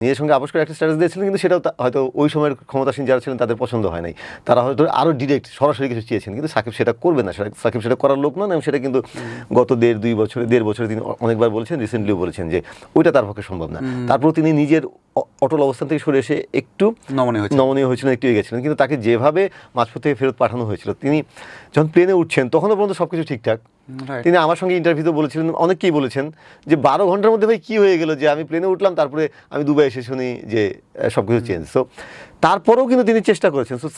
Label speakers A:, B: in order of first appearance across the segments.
A: নিজের সঙ্গে আপোষ করে একটা স্ট্যাটাস দিয়েছিলেন, কিন্তু সেটাও হয়তো ওই সময়ের ক্ষমতাসীন যারা ছিলেন তাদের পছন্দ হয় নাই, তারা হয়তো আরও ডিরেক্ট সরাসরি কিছু চেয়েছেন, কিন্তু সাকিব সেটা করবে না, সাকিব সেটা করার লোক নন। এবং সেটা কিন্তু গত দেড় বছরে তিনি অনেকবার বলেছেন, রিসেন্টলিও বলেছেন যে ওইটা তার পক্ষে সম্ভব না। তারপর তিনি নিজের অটল অবস্থান থেকে সরে এসে একটু নমনীয় হয়েছিলেন, একটু এগিয়েছিলেন, কিন্তু তাকে যেভাবে মাঝপথ থেকে ফেরত পাঠানো হয়েছিল, তিনি যখন প্লেনে উঠছেন তখনও পর্যন্ত সব কিছু ঠিকঠাক। তিনি আমার সঙ্গে ইন্টারভিউতে বলেছিলেন, অনেককেই বলেছেন যে 12 ঘন্টার মধ্যে ভাই কী হয়ে গেল যে আমি প্লেনে উঠলাম, তারপরে আমি দুবাই এসে শুনি যে সব কিছু চেঞ্জ। সো তারপরেও কিন্তু তিনি চেষ্টা করেছেন। সো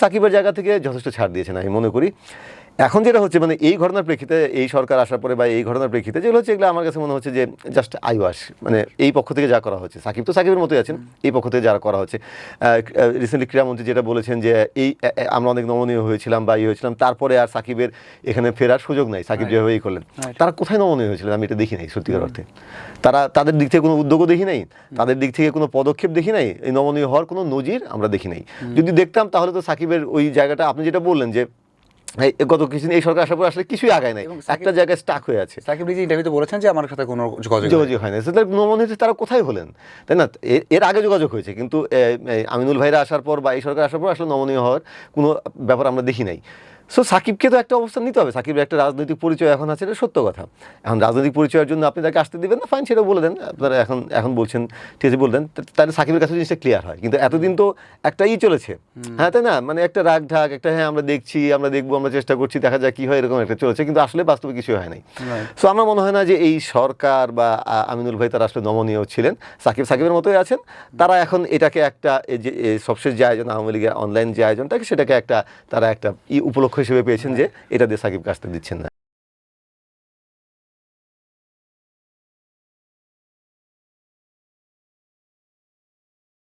A: সাকিবের জায়গা থেকে যথেষ্ট ছাড় দিয়েছেন আমি মনে করি। এখন যেটা হচ্ছে মানে এই ঘটনার প্রেক্ষিতে, এই সরকার আসার পরে বা এই ঘটনার প্রেক্ষিতে যেগুলো হচ্ছে, এগুলো আমার কাছে মনে হচ্ছে যে জাস্ট আইওয়াশ, মানে এই পক্ষ থেকে যা করা হচ্ছে, সাকিব তো সাকিবের মতোই আছেন, এই পক্ষ থেকে যারা করা হচ্ছে। রিসেন্টলি ক্রীড়ামন্ত্রী যেটা বলেছেন যে আমরা অনেক নমনীয় হয়েছিলাম বা হয়েছিলাম, তারপরে আর সাকিবের এখানে ফেরার সুযোগ নাই, সাকিব যেভাবেই করলেন। তারা কোথায় নমনীয় হয়েছিলেন আমি এটা দেখি নাই সত্যিকার অর্থে। তাদের দিক থেকে কোনো উদ্যোগও দেখি নাই, তাদের দিক থেকে কোনো পদক্ষেপ দেখি নাই, এই নমনীয় হওয়ার কোনো নজির আমরা দেখি নাই। যদি দেখতাম তাহলে তো সাকিবের ওই জায়গাটা আপনি যেটা বললেন যে গত কিছুদিন এই সরকার আসার পর আসলে কিছুই আগায় নাই, একটা জায়গায় স্টাক হয়ে আছে।
B: সাকিব নিজে ইন্টারভিউতে বলেছেন যে আমার সাথে কোনো যোগাযোগ
A: হয় না। নমনীয় তারা কোথায় হলেন, তাই না? এর আগে যোগাযোগ হয়েছে, কিন্তু আমিনুল ভাইরা আসার পর বা এই সরকার আসার পর আসলে নমনীয় হওয়ার কোনো ব্যাপার আমরা দেখি নাই। সো সাকিবকে তো একটা অবস্থান নিতে হবে। সাকিবের একটা রাজনৈতিক পরিচয় এখন আছে, এটা সত্য কথা। এখন রাজনৈতিক পরিচয়ের জন্য আপনি তাকে আসতে দেবেন না, ফাইন, সেটাও বলে দেন। আপনারা এখন বলছেন, ঠিক আছে, বলে দেন, তাহলে সাকিবের কাছে জিনিসটা ক্লিয়ার হয়। কিন্তু এতদিন তো একটা চলেছে, হ্যাঁ, তাই না? মানে একটা রাগ ঢাক, একটা হ্যাঁ আমরা দেখছি, আমরা দেখবো, আমরা চেষ্টা করছি, দেখা যাক কী হয়, এরকম একটা চলেছে, কিন্তু আসলে বাস্তবে কিছু হয় নাই। সো আমার মনে হয় না যে এই সরকার বা আমিনুল ভাই তারা আসলে নমনীয় ছিলেন। সাকিবের মতোই আছেন। তারা এখন এটাকে একটা যে সবশেষ যে আয়োজন, আওয়ামী লীগের অনলাইন যে আয়োজনটাকে, সেটাকে তারা একটা উপলক্ষ হিসেবে পেয়েছেন যে এটা দিয়ে সাকিবকে আসতে দিচ্ছেন না।